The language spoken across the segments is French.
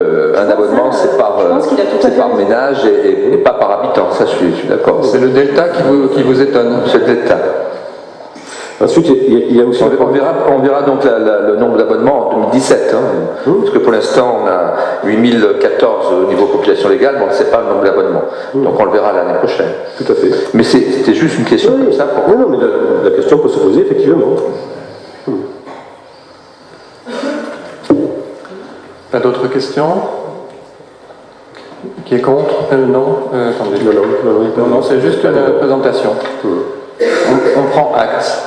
un abonnement, c'est par ménage et pas par habitant, ça je suis d'accord. C'est le delta qui vous étonne. C'est le delta. Ensuite, il y a aussi on verra donc le nombre d'abonnements en 2017, parce que pour l'instant on a 8014 au niveau population légale, mais on ne sait pas le nombre d'abonnements. Donc on le verra l'année prochaine. Tout à fait. Mais c'était juste une question comme ça. Non, mais la question peut se poser effectivement. Pas d'autres questions? Qui est contre? Non. Attendez. Non, c'est juste une présentation. On prend acte.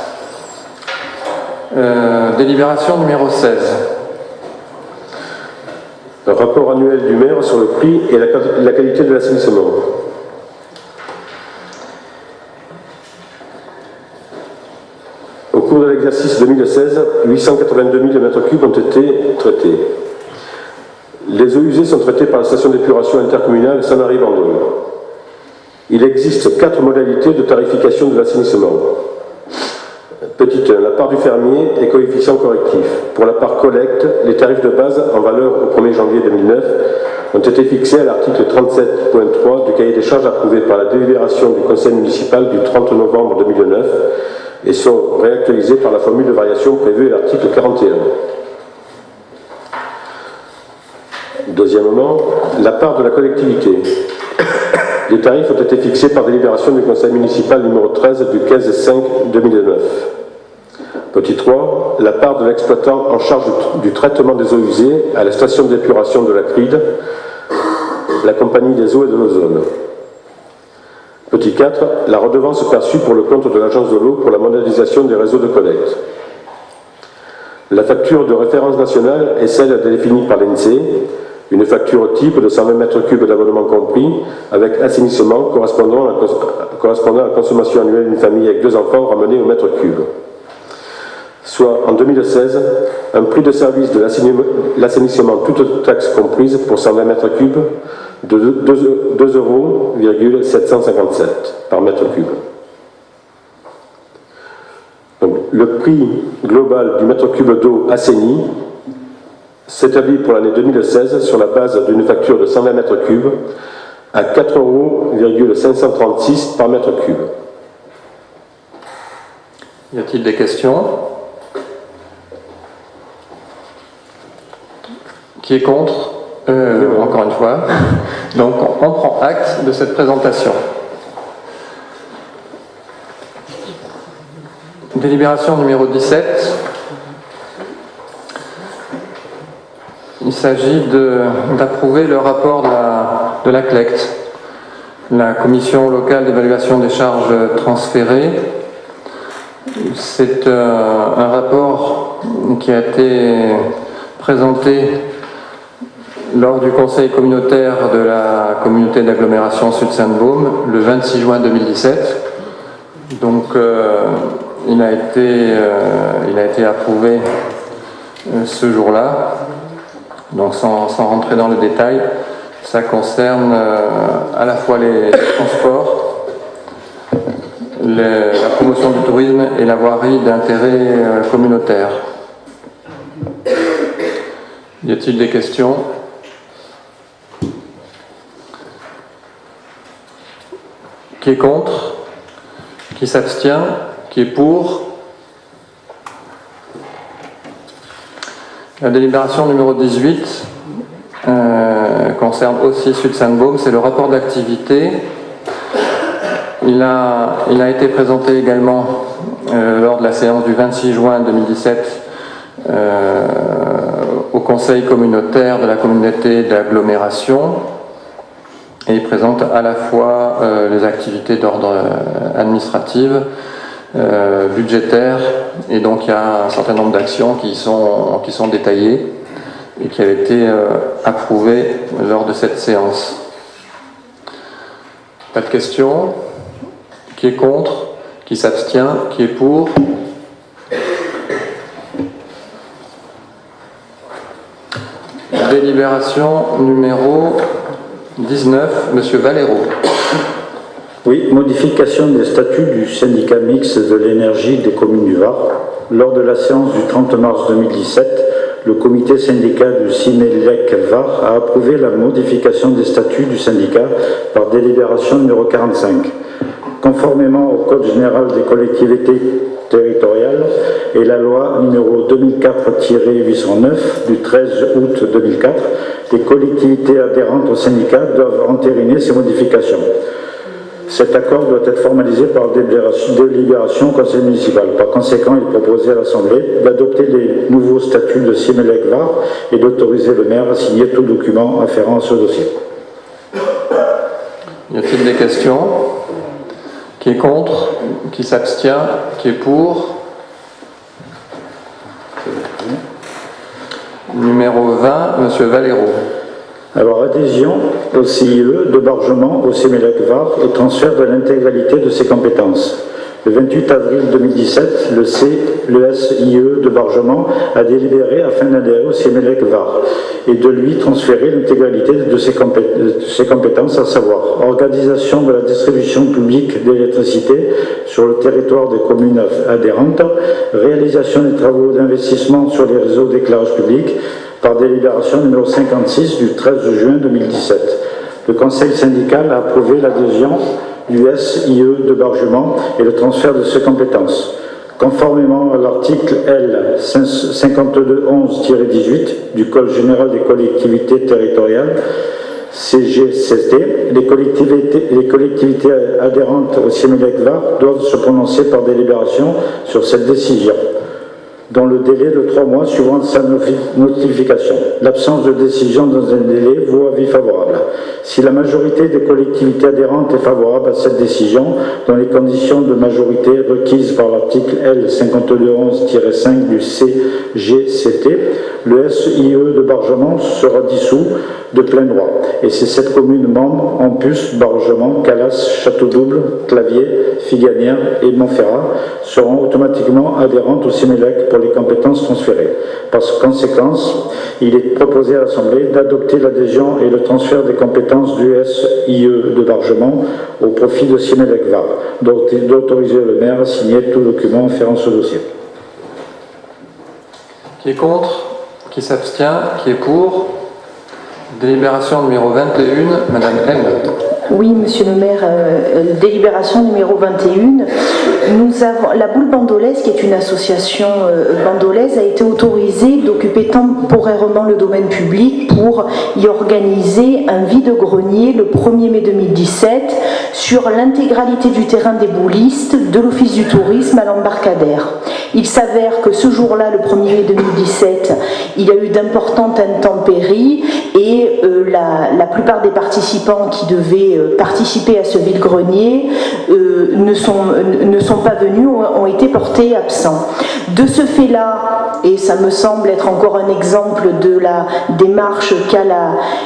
Délibération numéro 16. Un rapport annuel du maire sur le prix et la qualité de l'assainissement. Au cours de l'exercice 2016, 882 000 m3 ont été traités. Les eaux usées sont traitées par la station d'épuration intercommunale Sanary-Vendôme. Il existe 4 modalités de tarification de l'assainissement. Petite 1, la part du fermier et coefficient correctif. Pour la part collecte, les tarifs de base en valeur au 1er janvier 2009 ont été fixés à l'article 37.3 du cahier des charges approuvé par la délibération du conseil municipal du 30 novembre 2009 et sont réactualisés par la formule de variation prévue à l'article 41. Deuxièmement, la part de la collectivité. Les tarifs ont été fixés par délibération du conseil municipal numéro 13 du 15/5/2009. Petit 3, la part de l'exploitant en charge du traitement des eaux usées à la station d'épuration de la CRID, la compagnie des eaux et de l'ozone. Petit 4, la redevance perçue pour le compte de l'agence de l'eau pour la modernisation des réseaux de collecte. La facture de référence nationale est celle définie par l'INSEE, une facture type de 120 m3 d'abonnement compris, avec assainissement correspondant à la consommation annuelle d'une famille avec 2 enfants ramenée au mètre cube. Soit en 2016, un prix de service de l'assainissement toute taxe comprise pour 120 m3 de 2,757 € par mètre cube. Donc, le prix global du mètre cube d'eau assaini s'établit pour l'année 2016 sur la base d'une facture de 120 m3 à 4,536 € par mètre cube. Y a-t-il des questions? Qui est contre? Encore une fois. Donc on prend acte de cette présentation. Délibération numéro 17. Il s'agit d'approuver le rapport de la CLECT, la Commission locale d'évaluation des charges transférées. C'est un rapport qui a été présenté lors du conseil communautaire de la communauté d'agglomération Sud-Sainte-Baume le 26 juin 2017. Donc il a été approuvé ce jour-là. Donc sans rentrer dans le détail, ça concerne à la fois les transports, la promotion du tourisme et la voirie d'intérêt communautaire. Y a-t-il des questions? Qui est contre? Qui s'abstient? Qui est pour? La délibération numéro 18 concerne aussi Sud-Sainte-Baume, c'est le rapport d'activité. Il a été présenté également lors de la séance du 26 juin 2017 au conseil communautaire de la communauté d'agglomération. Et il présente à la fois les activités d'ordre administratif, budgétaire, et donc il y a un certain nombre d'actions qui sont détaillées et qui avaient été approuvées lors de cette séance. Pas de questions? Qui est contre? Qui s'abstient? Qui est pour? Délibération numéro 19, Monsieur Valero. Oui, modification des statuts du syndicat mixte de l'énergie des communes du Var. Lors de la séance du 30 mars 2017, le comité syndical du Simelec-Var a approuvé la modification des statuts du syndicat par délibération numéro 45. Conformément au Code général des collectivités territoriales et la loi numéro 2004-809 du 13 août 2004, les collectivités adhérentes au syndicat doivent entériner ces modifications. Cet accord doit être formalisé par délibération au conseil municipal. Par conséquent, il est proposé à l'Assemblée d'adopter les nouveaux statuts de Simelec-Var et d'autoriser le maire à signer tout document afférent à ce dossier. Y a-t-il des questions? Qui est contre? Qui s'abstient? Qui est pour? Numéro 20, Monsieur Valero. Alors, adhésion au CIE de Bargement au Simelec-Var et transfert de l'intégralité de ses compétences. Le 28 avril 2017, le SIE de Bargement a délibéré afin d'adhérer au Simelec-Var et de lui transférer l'intégralité de ses compétences, à savoir organisation de la distribution publique d'électricité sur le territoire des communes adhérentes, réalisation des travaux d'investissement sur les réseaux d'éclairage public, par délibération numéro 56 du 13 juin 2017. Le conseil syndical a approuvé l'adhésion du SIE de Bargement et le transfert de ses compétences. Conformément à l'article L. 5211-18 du Code général des collectivités territoriales, CGCT, les collectivités adhérentes au Simelec-Var doivent se prononcer par délibération sur cette décision, dans le délai de 3 mois suivant sa notification. L'absence de décision dans un délai vaut avis favorable. Si la majorité des collectivités adhérentes est favorable à cette décision, dans les conditions de majorité requises par l'article L. 5211-5 du CGCT, le SIE de Bargement sera dissous de plein droit. Et ces 7 communes membres, Ampus, Bargement, Calas, Château-Double, Clavier, Figanière et Montferrat, seront automatiquement adhérentes au Simelec pour les compétences transférées. Par conséquent, il est proposé à l'Assemblée d'adopter l'adhésion et le transfert des compétences du SIE de Bargement au profit de Simelec-Var, d'autoriser le maire à signer tout document afférent à ce dossier. Qui est contre? Qui s'abstient? Qui est pour? Délibération numéro 21, Madame M. Oui, Monsieur le maire, délibération numéro 21. Nous avons, la Boule Bandolaise, qui est une association bandolaise, a été autorisée d'occuper temporairement le domaine public pour y organiser un vide-grenier le 1er mai 2017 sur l'intégralité du terrain des boulistes de l'Office du tourisme à l'embarcadère. Il s'avère que ce jour-là, le 1er mai 2017, il y a eu d'importantes intempéries et la plupart des participants qui devaient participer à ce vide-grenier ne sont pas venus, ont été portés absents. De ce fait-là, et ça me semble être encore un exemple de la démarche qu'a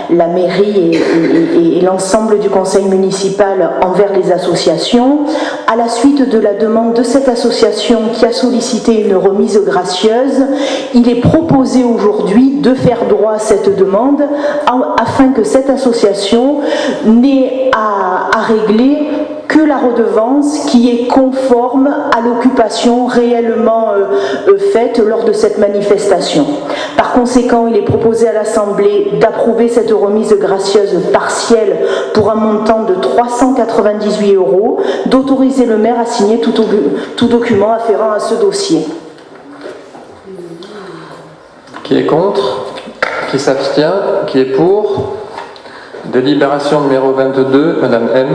la mairie et l'ensemble du conseil municipal envers les associations, à la suite de la demande de cette association qui a sollicité une remise gracieuse, il est proposé aujourd'hui de faire droit à cette demande afin que cette association n'ait à régler que la redevance qui est conforme à l'occupation réellement faite lors de cette manifestation. Par conséquent, il est proposé à l'Assemblée d'approuver cette remise gracieuse partielle pour un montant de 398 €, d'autoriser le maire à signer tout document afférent à ce dossier. Qui est contre? Qui s'abstient? Qui est pour? Délibération numéro 22, Madame M.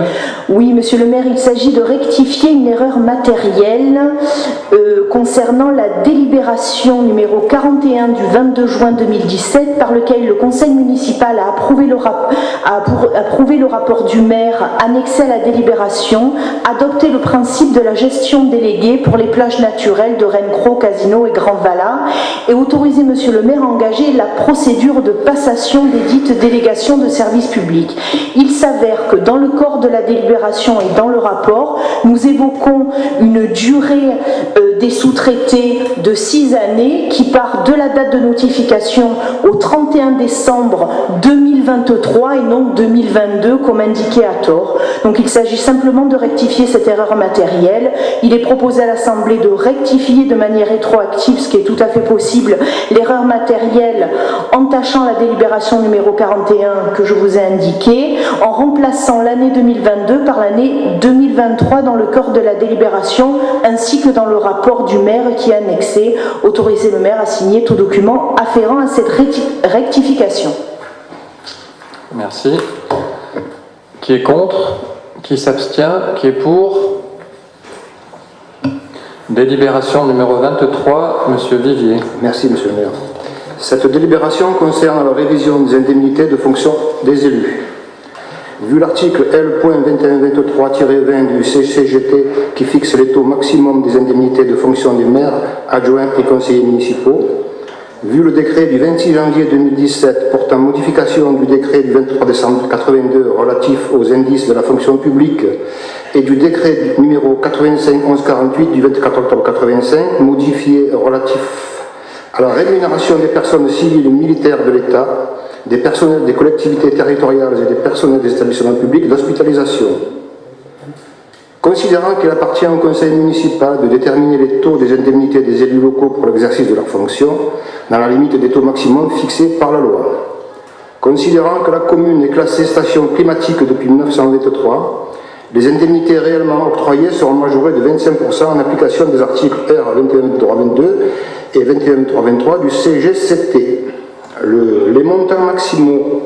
Oui, Monsieur le maire, il s'agit de rectifier une erreur matérielle concernant la délibération numéro 41 du 22 juin 2017 par lequel le conseil municipal a approuvé le rapport du maire annexé à la délibération, adopté le principe de la gestion déléguée pour les plages naturelles de Rennes-Cros, Casino et Grand-Vala et autorisé Monsieur le maire à engager la procédure de passation des dites délégations de services publics. Il s'avère que dans le corps de la délibération et dans le rapport, nous évoquons une durée des sous-traités de 6 années qui part de la date de notification au 31 décembre 2021 2023 et non 2022 comme indiqué à tort. Donc il s'agit simplement de rectifier cette erreur matérielle. Il est proposé à l'Assemblée de rectifier de manière rétroactive, ce qui est tout à fait possible, l'erreur matérielle en tachant la délibération numéro 41 que je vous ai indiquée, en remplaçant l'année 2022 par l'année 2023 dans le corps de la délibération, ainsi que dans le rapport du maire qui est annexé, autoriser le maire à signer tout document afférent à cette rectification. Merci. Qui est contre? Qui s'abstient? Qui est pour? Délibération numéro 23, Monsieur Vivier. Merci, Monsieur le maire. Cette délibération concerne la révision des indemnités de fonction des élus. Vu l'article L.2123-20 du CCGT qui fixe les taux maximum des indemnités de fonction des maires, adjoints et conseillers municipaux, vu le décret du 26 janvier 2017 portant modification du décret du 23 décembre 82 relatif aux indices de la fonction publique et du décret numéro 85-1148 du 24 octobre 85 modifié relatif à la rémunération des personnes civiles et militaires de l'État, des personnels des collectivités territoriales et des personnels des établissements publics d'hospitalisation. Considérant qu'il appartient au conseil municipal de déterminer les taux des indemnités des élus locaux pour l'exercice de leurs fonctions, dans la limite des taux maximums fixés par la loi. Considérant que la commune est classée station climatique depuis 1923, les indemnités réellement octroyées seront majorées de 25% en application des articles R 21.322 et 21.323 du CGCT. Les montants maximaux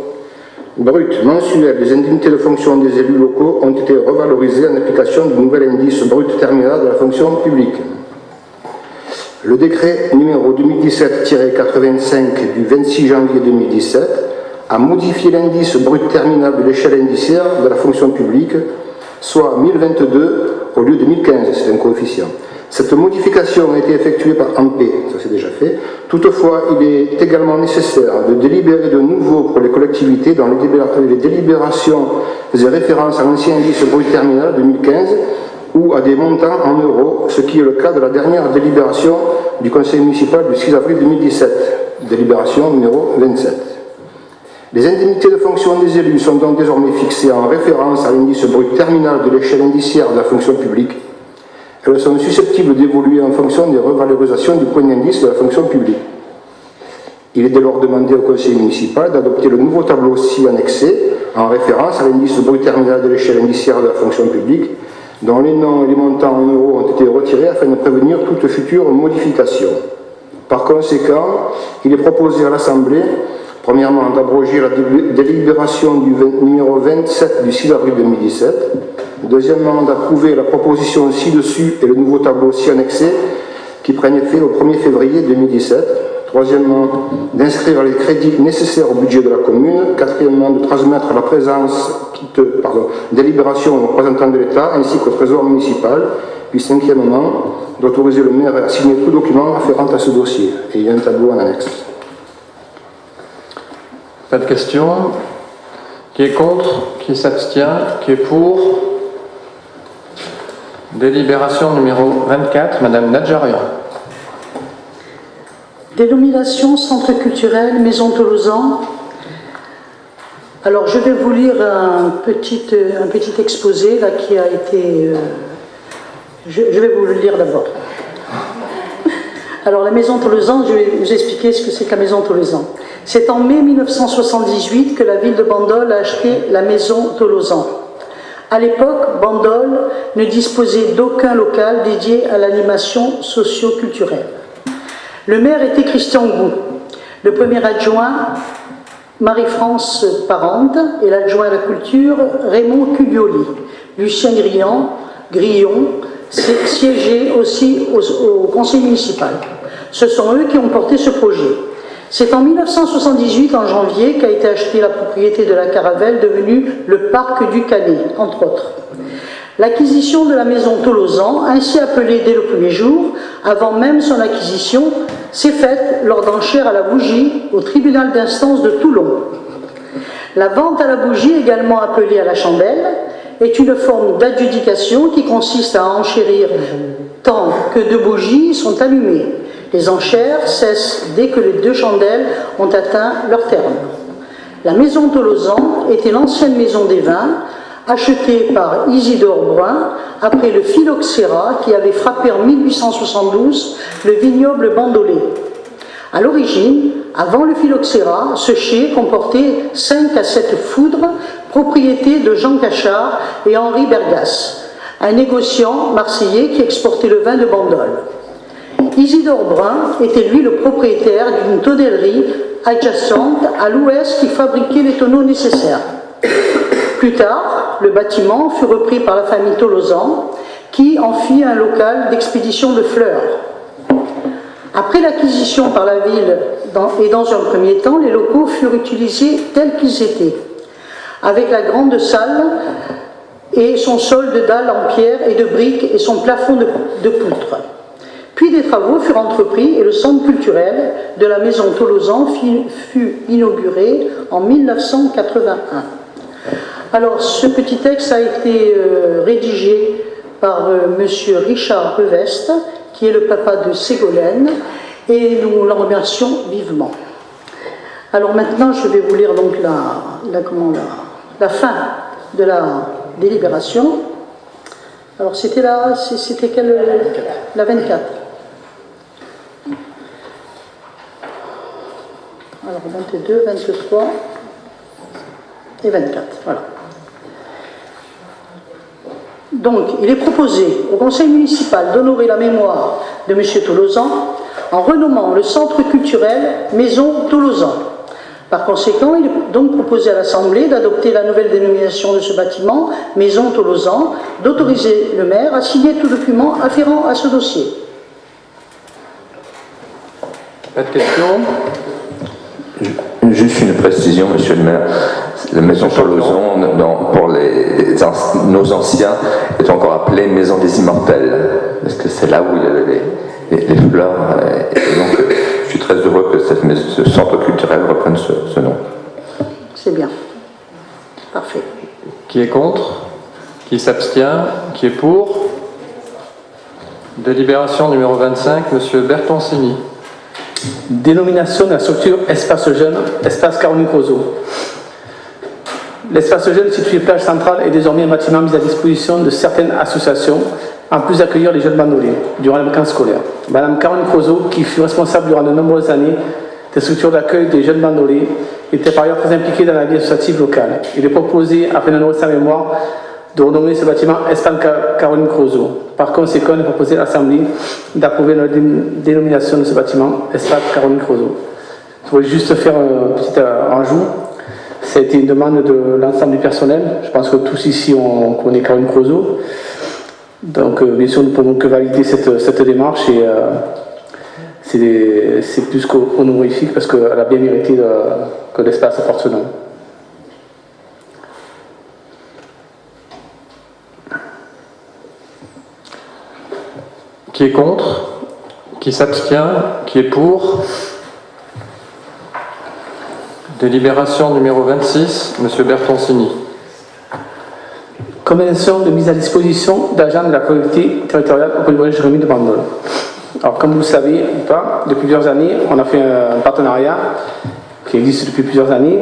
bruts mensuels des indemnités de fonction des élus locaux ont été revalorisés en application du nouvel indice brut terminal de la fonction publique. Le décret numéro 2017-85 du 26 janvier 2017 a modifié l'indice brut terminal de l'échelle indiciaire de la fonction publique, soit 1022 au lieu de 1015, c'est un coefficient. Cette modification a été effectuée par AMP, ça c'est déjà fait. Toutefois, il est également nécessaire de délibérer de nouveau pour les collectivités dans les délibérations faisaient référence à l'ancien indice brut terminal 2015 ou à des montants en euros, ce qui est le cas de la dernière délibération du conseil municipal du 6 avril 2017, délibération numéro 27. Les indemnités de fonction des élus sont donc désormais fixées en référence à l'indice brut terminal de l'échelle indiciaire de la fonction publique. Elles sont susceptibles d'évoluer en fonction des revalorisations du point d'indice de la fonction publique. Il est dès lors demandé au conseil municipal d'adopter le nouveau tableau ci annexé en référence à l'indice brut terminal de l'échelle indiciaire de la fonction publique, dont les noms et les montants en euros ont été retirés afin de prévenir toute future modification. Par conséquent, il est proposé à l'Assemblée, premièrement, d'abroger la délibération du numéro 27 du 6 avril 2017, deuxièmement, d'approuver la proposition ci-dessus et le nouveau tableau ci annexé qui prennent effet au 1er février 2017, troisièmement, d'inscrire les crédits nécessaires au budget de la commune, quatrièmement, de transmettre la délibération aux représentants de l'État ainsi qu'au trésor municipal, puis cinquièmement, d'autoriser le maire à signer tout document afférent à ce dossier. Et il y a un tableau en annexe. Pas de questions? Qui est contre? Qui s'abstient? Qui est pour? Délibération numéro 24, Madame Nadjarian. Dénomination Centre culturel Maison Tolosan. Alors je vais vous lire un petit exposé là, qui a été... je vais vous le lire d'abord. Alors la Maison Tolosan, je vais vous expliquer ce que c'est que la Maison Tolosan. C'est en mai 1978 que la ville de Bandol a acheté la Maison Tolosan. À l'époque, Bandol ne disposait d'aucun local dédié à l'animation socio-culturelle. Le maire était Christian Gou, le premier adjoint Marie-France Parente et l'adjoint à la culture Raymond Cuglioli. Lucien Grillon siégeait aussi au conseil municipal. Ce sont eux qui ont porté ce projet. C'est en 1978, en janvier, qu'a été achetée la propriété de la Caravelle, devenue le parc du Canet, entre autres. L'acquisition de la maison Tolosan, ainsi appelée dès le premier jour, avant même son acquisition, s'est faite lors d'enchères à la bougie au tribunal d'instance de Toulon. La vente à la bougie, également appelée à la chandelle, est une forme d'adjudication qui consiste à enchérir tant que 2 bougies sont allumées. Les enchères cessent dès que les 2 chandelles ont atteint leur terme. La maison Tolosan était l'ancienne maison des vins, achetée par Isidore Brun après le phylloxéra qui avait frappé en 1872 le vignoble bandolais. À l'origine, avant le phylloxéra, ce chai comportait 5 à 7 foudres, propriété de Jean Cachard et Henri Bergas, un négociant marseillais qui exportait le vin de Bandol. Isidore Brun était lui le propriétaire d'une tonnellerie adjacente à l'ouest qui fabriquait les tonneaux nécessaires. Plus tard, le bâtiment fut repris par la famille Tolosan, qui en fit un local d'expédition de fleurs. Après l'acquisition par la ville et dans un premier temps, les locaux furent utilisés tels qu'ils étaient, avec la grande salle et son sol de dalles en pierre et de briques et son plafond de poutres. Puis des travaux furent entrepris et le centre culturel de la maison Tolosan fut inauguré en 1981. Alors, ce petit texte a été rédigé par monsieur Richard Reveste, qui est le papa de Ségolène, et nous l'en remercions vivement. Alors maintenant, je vais vous lire donc la fin de la délibération. Alors c'était quelle? La 24. Alors 22, 23 et 24, voilà. Donc, il est proposé au conseil municipal d'honorer la mémoire de M. Tolosan en renommant le centre culturel Maison Tolosan. Par conséquent, il est donc proposé à l'Assemblée d'adopter la nouvelle dénomination de ce bâtiment, Maison Tolosan, d'autoriser le maire à signer tout document afférent à ce dossier. Pas de questions? Juste une précision, monsieur le maire. La maison Tolosan, pour nos anciens, est encore appelée Maison des Immortels, parce que c'est là où il y avait les fleurs. Et donc, je suis très heureux que ce centre culturel reprenne ce nom. C'est bien. Parfait. Qui est contre? Qui s'abstient? Qui est pour? Délibération numéro 25, monsieur Bertoncini. Dénomination de la structure Espace Jeune, Espace Caroline Crozo. L'espace jeune situé plage centrale est désormais un bâtiment mis à disposition de certaines associations, en plus d'accueillir les jeunes bandolais durant les vacances scolaires. Madame Caroline Crozo, qui fut responsable durant de nombreuses années des structures d'accueil des jeunes bandolais, était par ailleurs très impliquée dans la vie associative locale. Il est proposé, afin d'honorer sa mémoire, de renommer ce bâtiment Espace Caroline Crozo. Par conséquent, il est proposé à l'Assemblée d'approuver la dénomination de ce bâtiment Espace Caroline Crozo. Je voulais juste faire un petit ajout. Ça a été une demande de l'ensemble du personnel. Je pense que tous ici, on connaît Caroline Crozo. Donc, bien sûr, nous ne pouvons que valider cette démarche et c'est plus qu'honorifique parce qu'elle a bien mérité que l'espace apporte ce nom. Qui est contre? Qui s'abstient? Qui est pour? Délibération numéro 26, monsieur Bertoncini. Convention de mise à disposition d'agents de la collectivité territoriale au collège Rémy de Bandol. Alors, comme vous le savez ou pas, depuis plusieurs années, on a fait un partenariat qui existe depuis plusieurs années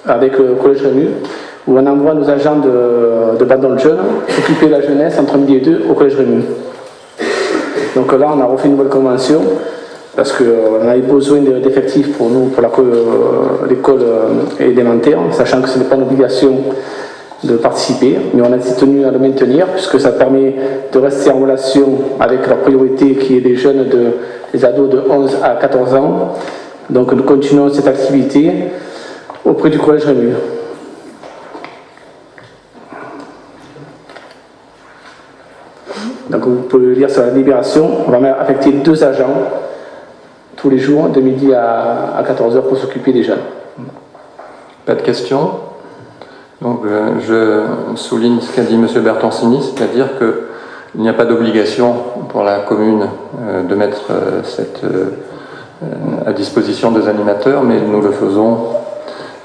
avec le collège Rémy, où on envoie nos agents de Bandol Jeunes s'occuper de la jeunesse entre midi et 2 au collège Rémy. Donc là, on a refait une nouvelle convention parce qu'on avait besoin d'effectifs pour nous, pour l'école élémentaire, sachant que ce n'est pas une obligation de participer, mais on a tenu à le maintenir puisque ça permet de rester en relation avec la priorité qui est des jeunes, des ados de 11 à 14 ans. Donc nous continuons cette activité auprès du collège Rémy. Donc vous pouvez le lire sur la libération, on va affecter 2 agents tous les jours, de midi à 14h pour s'occuper des jeunes. Pas de questions? Donc je souligne ce qu'a dit M. Bertoncini, c'est-à-dire qu'il n'y a pas d'obligation pour la commune de mettre à disposition des animateurs, mais nous le faisons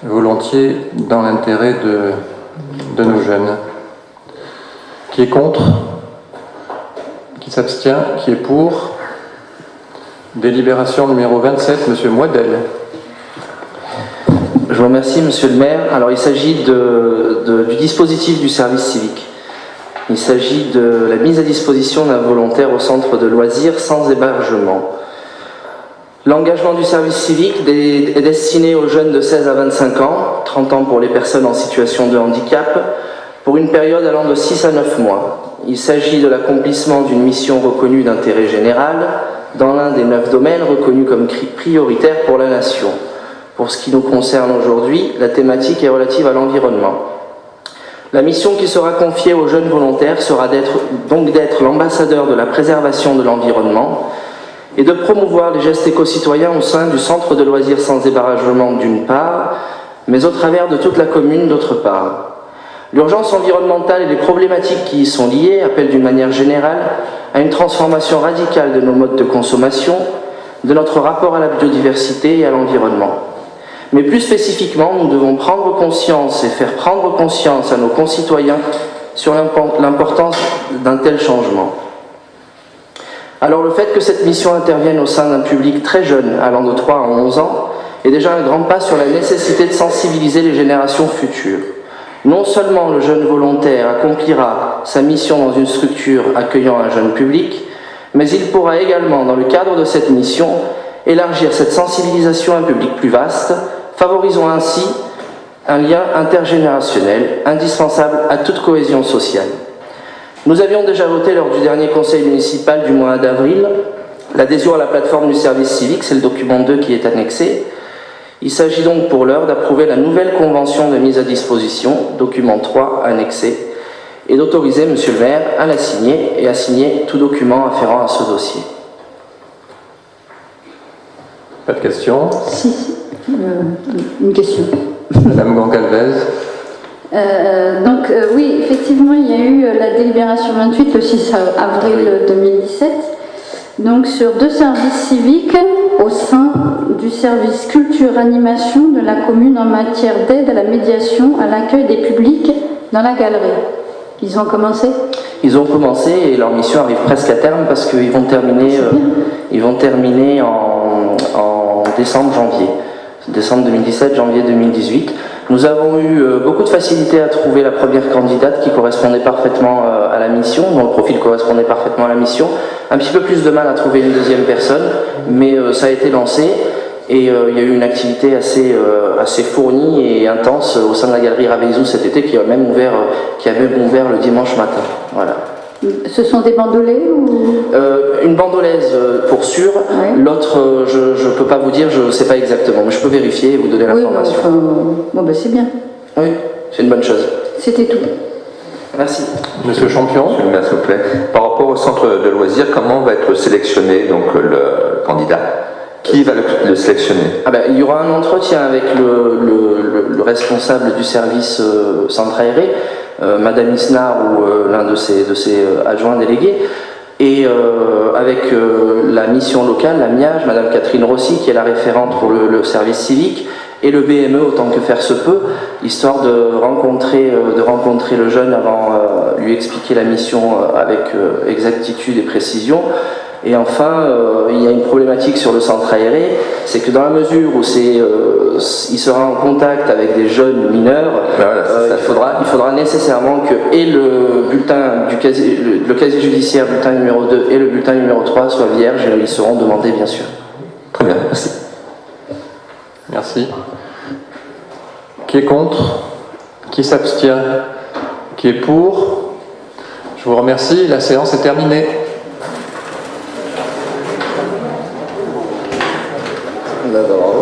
volontiers dans l'intérêt de nos jeunes. Qui est contre? Qui s'abstient? Qui est pour? Délibération numéro 27, M. Moidel. Je vous remercie, Monsieur le maire. Alors, il s'agit du dispositif du service civique. Il s'agit de la mise à disposition d'un volontaire au centre de loisirs sans hébergement. L'engagement du service civique est destiné aux jeunes de 16 à 25 ans, 30 ans pour les personnes en situation de handicap, pour une période allant de 6 à 9 mois. Il s'agit de l'accomplissement d'une mission reconnue d'intérêt général dans l'un des 9 domaines reconnus comme prioritaires pour la nation. Pour ce qui nous concerne aujourd'hui, la thématique est relative à l'environnement. La mission qui sera confiée aux jeunes volontaires sera donc d'être l'ambassadeur de la préservation de l'environnement et de promouvoir les gestes éco-citoyens au sein du centre de loisirs sans hébergement d'une part, mais au travers de toute la commune d'autre part. L'urgence environnementale et les problématiques qui y sont liées appellent d'une manière générale à une transformation radicale de nos modes de consommation, de notre rapport à la biodiversité et à l'environnement. Mais plus spécifiquement, nous devons prendre conscience et faire prendre conscience à nos concitoyens sur l'importance d'un tel changement. Alors le fait que cette mission intervienne au sein d'un public très jeune, allant de 3 à 11 ans, est déjà un grand pas sur la nécessité de sensibiliser les générations futures. Non seulement le jeune volontaire accomplira sa mission dans une structure accueillant un jeune public, mais il pourra également, dans le cadre de cette mission, élargir cette sensibilisation à un public plus vaste, favorisant ainsi un lien intergénérationnel indispensable à toute cohésion sociale. Nous avions déjà voté lors du dernier conseil municipal du mois d'avril l'adhésion à la plateforme du service civique, c'est le document 2 qui est annexé. Il s'agit donc pour l'heure d'approuver la nouvelle convention de mise à disposition, document 3 annexé, et d'autoriser Monsieur le maire à la signer et à signer tout document afférent à ce dossier. Pas de questions? Si, une question. Madame Goncalves. Oui, effectivement, il y a eu la délibération 28 le 6 avril 2017, donc sur 2 services civiques au sein du service culture-animation de la commune en matière d'aide à la médiation à l'accueil des publics dans la galerie. Ils ont commencé? Ils ont commencé et leur mission arrive presque à terme parce qu'ils vont terminer en décembre-janvier. Décembre 2017, janvier 2018. Nous avons eu beaucoup de facilité à trouver la première candidate qui correspondait parfaitement à la mission, dont le profil correspondait parfaitement à la mission. Un petit peu plus de mal à trouver une deuxième personne, mais ça a été lancé et il y a eu une activité assez fournie et intense au sein de la galerie Raveizou cet été qui a même ouvert le dimanche matin. Voilà. Ce sont des bandolets ou... Une bandolaise pour sûr, ouais. L'autre je ne peux pas vous dire, je ne sais pas exactement, mais je peux vérifier et vous donner l'information. C'est bien. Oui, c'est une bonne chose. C'était tout. Merci. Monsieur Champion. Monsieur le maire, s'il vous plaît. Par rapport au centre de loisirs, comment va être sélectionné donc, le candidat? Qui va le sélectionner? Il y aura un entretien avec le responsable du service centre aéré, Madame Isnar ou l'un de ses adjoints délégués, et avec la mission locale, la MIAGE, Madame Catherine Rossi, qui est la référente pour le service civique, et le BME autant que faire se peut, histoire de rencontrer le jeune avant lui expliquer la mission avec exactitude et précision. Et enfin, il y a une problématique sur le centre aéré, c'est que dans la mesure où il sera en contact avec des jeunes mineurs, il faudra nécessairement que et le bulletin le casier judiciaire, bulletin numéro 2 et le bulletin numéro 3 soient vierges, et ils seront demandés bien sûr. Très bien, merci. Merci. Qui est contre? Qui s'abstient? Qui est pour? Je vous remercie, la séance est terminée. D'accord.